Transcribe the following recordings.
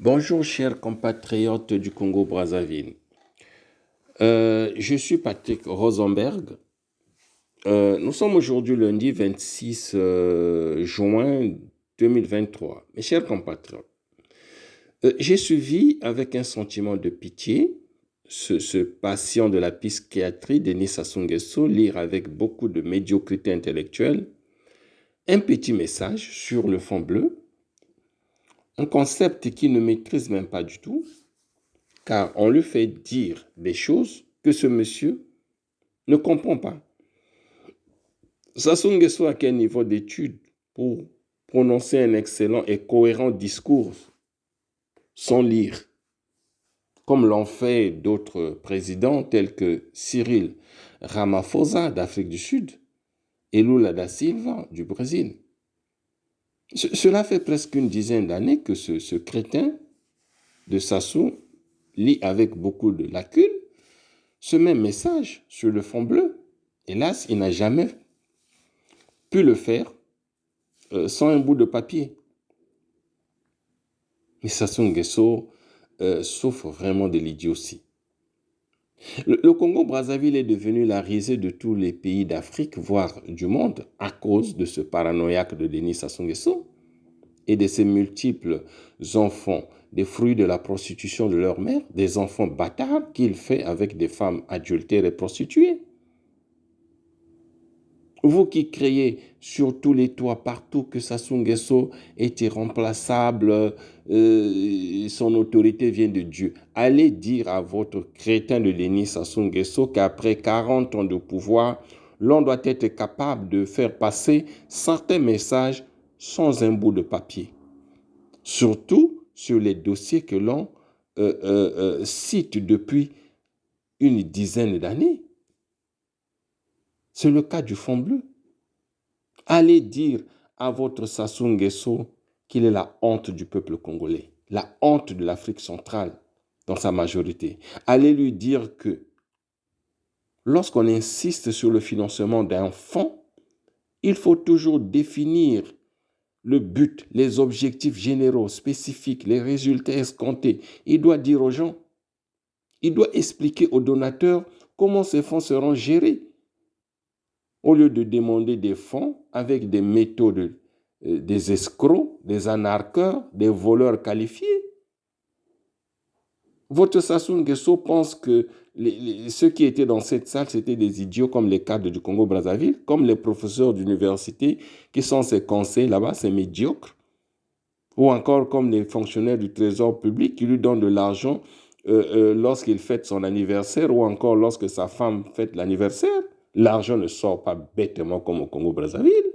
Bonjour chers compatriotes du Congo-Brazzaville. Je suis Patrick Rosenberg. Nous sommes aujourd'hui lundi 26 juin 2023. Mes chers compatriotes, j'ai suivi avec un sentiment de pitié ce patient de la psychiatrie, Denis Sassou Nguesso, lire avec beaucoup de médiocrité intellectuelle un petit message sur le fond bleu, un concept qu'il ne maîtrise même pas du tout, car on lui fait dire des choses que ce monsieur ne comprend pas. Sassou Nguesso a quel niveau d'études pour prononcer un excellent et cohérent discours sans lire, comme l'ont fait d'autres présidents tels que Cyril Ramaphosa d'Afrique du Sud et Lula da Silva du Brésil. Cela fait presque une dizaine d'années que ce crétin de Sassou lit avec beaucoup de lacunes ce même message sur le fond bleu. Hélas, il n'a jamais pu le faire sans un bout de papier. Mais Sassou Nguesso souffre vraiment de l'idiotie. Le Congo-Brazzaville est devenu la risée de tous les pays d'Afrique, voire du monde, à cause de ce paranoïaque de Denis Sassou Nguesso et de ses multiples enfants, des fruits de la prostitution de leur mère, des enfants bâtards qu'il fait avec des femmes adultères et prostituées. Vous qui criez sur tous les toits partout que Sassou Nguesso est irremplaçable, son autorité vient de Dieu. Allez dire à votre crétin de Denis Sassou Nguesso qu'après 40 ans de pouvoir, l'on doit être capable de faire passer certains messages sans un bout de papier. Surtout sur les dossiers que l'on cite depuis une dizaine d'années. C'est le cas du fond bleu. Allez dire à votre Sassou Nguesso qu'il est la honte du peuple congolais, la honte de l'Afrique centrale dans sa majorité. Allez lui dire que lorsqu'on insiste sur le financement d'un fonds, il faut toujours définir le but, les objectifs généraux, spécifiques, les résultats escomptés. Il doit dire aux gens, il doit expliquer aux donateurs comment ces fonds seront gérés. Au lieu de demander des fonds avec des méthodes, des escrocs, des anarcheurs, des voleurs qualifiés. Votre Sassou Nguesso pense que ceux qui étaient dans cette salle, c'était des idiots comme les cadres du Congo-Brazzaville, comme les professeurs d'université qui sont ses conseils là-bas, c'est médiocre. Ou encore comme les fonctionnaires du Trésor public qui lui donnent de l'argent lorsqu'il fête son anniversaire ou encore lorsque sa femme fête l'anniversaire. L'argent ne sort pas bêtement comme au Congo-Brazzaville.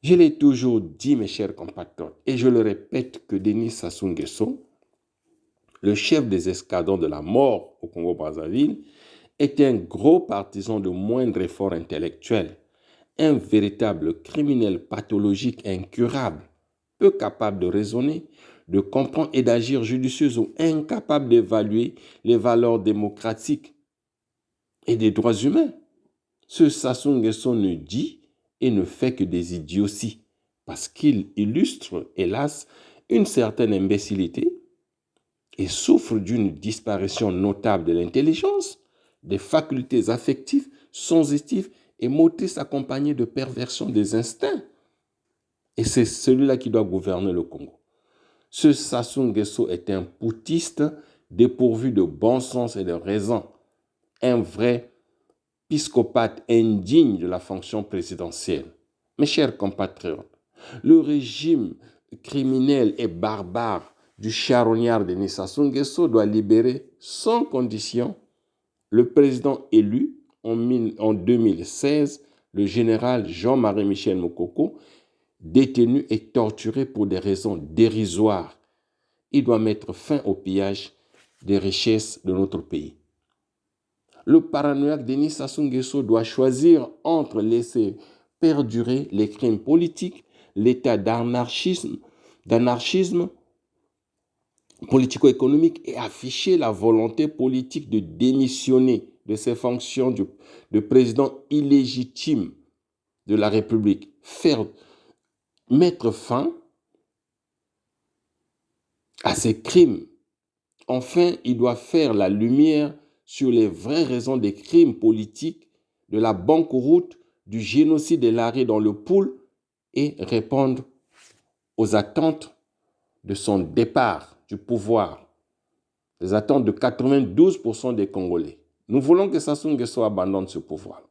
Je l'ai toujours dit, mes chers compatriotes, et je le répète que Denis Sassou Nguesso, le chef des escadrons de la mort au Congo-Brazzaville, est un gros partisan de moindre effort intellectuel, un véritable criminel pathologique incurable, peu capable de raisonner, de comprendre et d'agir judicieusement, incapable d'évaluer les valeurs démocratiques et des droits humains. Ce Sassou Nguesso ne dit et ne fait que des idioties, parce qu'il illustre, hélas, une certaine imbécilité et souffre d'une disparition notable de l'intelligence, des facultés affectives, sensitives et motrices accompagnées de perversion des instincts. Et c'est celui-là qui doit gouverner le Congo. Ce Sassou Nguesso est un putiste dépourvu de bon sens et de raison, un vrai psychopathe indigne de la fonction présidentielle. Mes chers compatriotes, le régime criminel et barbare du charognard Denis Sassou Nguesso doit libérer sans condition le président élu en 2016, le général Jean-Marie Michel Mokoko, détenu et torturé pour des raisons dérisoires. Il doit mettre fin au pillage des richesses de notre pays. Le paranoïaque Denis Sassou Nguesso doit choisir entre laisser perdurer les crimes politiques, l'état d'anarchisme politico-économique et afficher la volonté politique de démissionner de ses fonctions de président illégitime de la République, mettre fin à ces crimes. Enfin, il doit faire la lumière sur les vraies raisons des crimes politiques, de la banqueroute, du génocide et l'arrêt dans le pool et répondre aux attentes de son départ du pouvoir, les attentes de 92% des Congolais. Nous voulons que Sassou Nguesso abandonne ce pouvoir.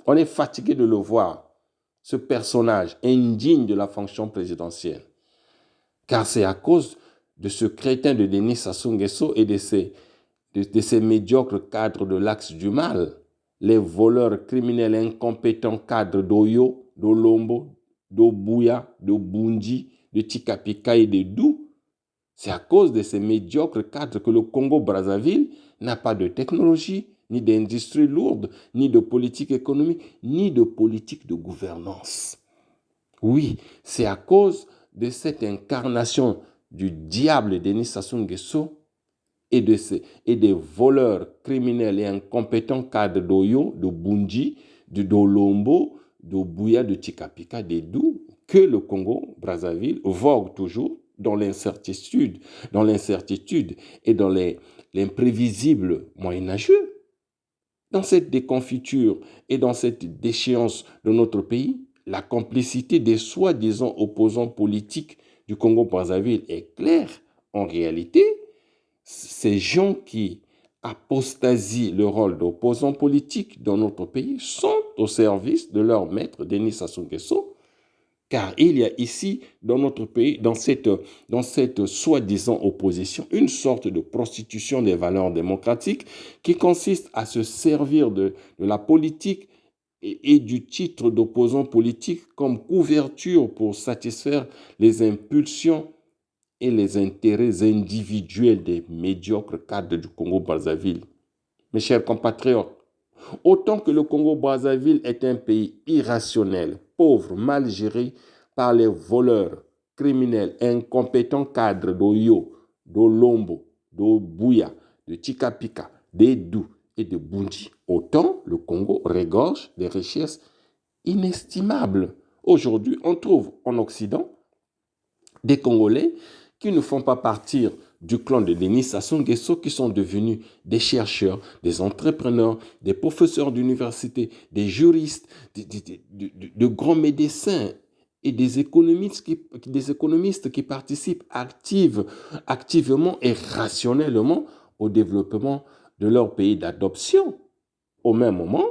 On est fatigué de le voir, ce personnage indigne de la fonction présidentielle. Car c'est à cause de ce crétin de Denis Sassou Nguesso et de ces médiocres cadres de l'axe du mal, les voleurs criminels incompétents cadres d'Oyo, d'Olombo, d'Obuya, de Bunji, de Tikapika et de Dou. C'est à cause de ces médiocres cadres que le Congo-Brazzaville n'a pas de technologie, ni d'industrie lourde, ni de politique économique, ni de politique de gouvernance. Oui, c'est à cause de cette incarnation du diable Denis Sassou Nguesso et des voleurs criminels et incompétents cadres d'Oyo, de Bunji, de Dolombo, d'Obuya, de Tikapika, des Dou, que le Congo-Brazzaville vogue toujours dans l'incertitude et dans l'imprévisible moyenâgeux. Dans cette déconfiture et dans cette déchéance de notre pays, la complicité des soi-disant opposants politiques du Congo-Brazzaville est claire. En réalité, ces gens qui apostasient le rôle d'opposants politiques dans notre pays sont au service de leur maître Denis Sassou Nguesso. Car il y a ici, dans notre pays, dans cette soi-disant opposition, une sorte de prostitution des valeurs démocratiques qui consiste à se servir de la politique et du titre d'opposant politique comme couverture pour satisfaire les impulsions et les intérêts individuels des médiocres cadres du Congo-Brazzaville. Mes chers compatriotes, autant que le Congo-Brazzaville est un pays irrationnel, pauvre, mal géré par les voleurs, criminels, incompétents cadres d'Oyo, d'Olombo, d'Obuya, de Tikapika, d'Edou et de Bunji, autant le Congo regorge des richesses inestimables. Aujourd'hui, on trouve en Occident des Congolais qui ne font pas partir du clan de Denis Sassou Nguesso, qui sont devenus des chercheurs, des entrepreneurs, des professeurs d'université, des juristes, de grands médecins et des économistes qui participent activement et rationnellement au développement de leur pays d'adoption. Au même moment,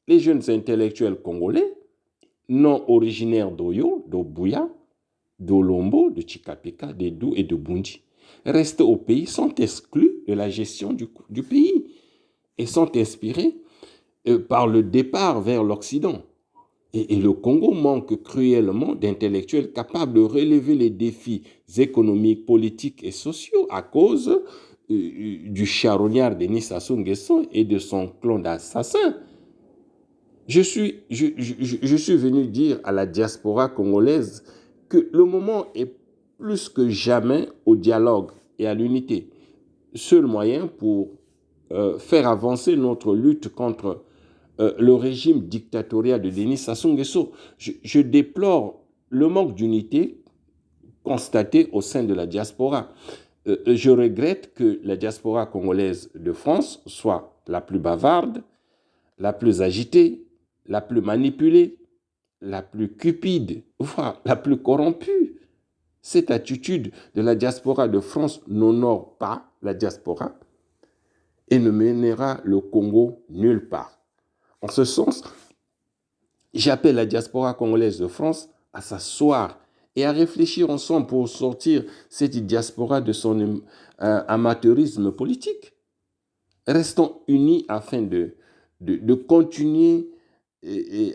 les jeunes intellectuels congolais, non originaires d'Oyo, d'Obuya, d'Olombo, de Tikapika, d'Edou et de Bunji, restent au pays, sont exclus de la gestion du pays et sont inspirés par le départ vers l'Occident. Et le Congo manque cruellement d'intellectuels capables de relever les défis économiques, politiques et sociaux à cause du charognard Denis Sassou Nguesso et de son clan d'assassins. Je suis venu dire à la diaspora congolaise que le moment est plus que jamais au dialogue et à l'unité. Seul moyen pour faire avancer notre lutte contre le régime dictatorial de Denis Sassou Nguesso. Je déplore le manque d'unité constaté au sein de la diaspora. Je regrette que la diaspora congolaise de France soit la plus bavarde, la plus agitée, la plus manipulée, la plus cupide, voire la plus corrompue. Cette attitude de la diaspora de France n'honore pas la diaspora et ne mènera le Congo nulle part. En ce sens, j'appelle la diaspora congolaise de France à s'asseoir et à réfléchir ensemble pour sortir cette diaspora de son amateurisme politique. Restons unis afin de continuer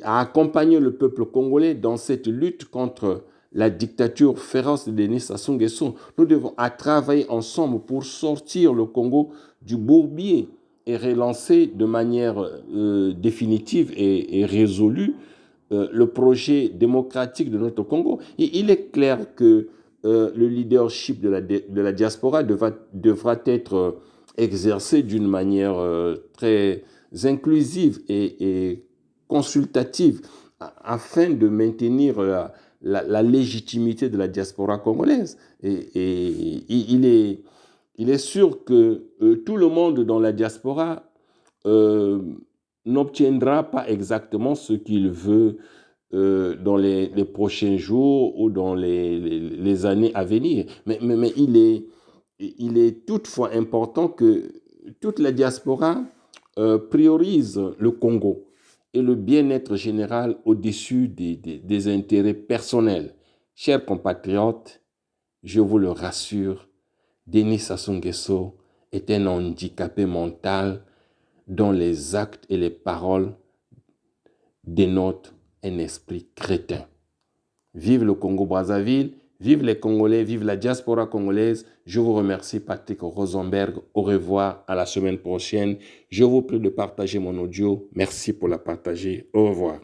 à accompagner le peuple congolais dans cette lutte contre la dictature féroce de Denis Sassou Nguesso. Nous devons travailler ensemble pour sortir le Congo du bourbier et relancer de manière définitive et résolue le projet démocratique de notre Congo. Et il est clair que le leadership de la diaspora devra être exercé d'une manière très inclusive et consultative afin de maintenir la légitimité de la diaspora congolaise. Et il est sûr que tout le monde dans la diaspora n'obtiendra pas exactement ce qu'il veut dans les prochains jours ou dans les années à venir. Mais il est toutefois important que toute la diaspora priorise le Congo et le bien-être général au-dessus des intérêts personnels. Chers compatriotes, je vous le rassure, Denis Sassou Nguesso est un handicapé mental dont les actes et les paroles dénotent un esprit crétin. Vive le Congo-Brazzaville, vive les Congolais, vive la diaspora congolaise. Je vous remercie, Patrick Rosenberg. Au revoir, à la semaine prochaine. Je vous prie de partager mon audio. Merci pour la partager. Au revoir.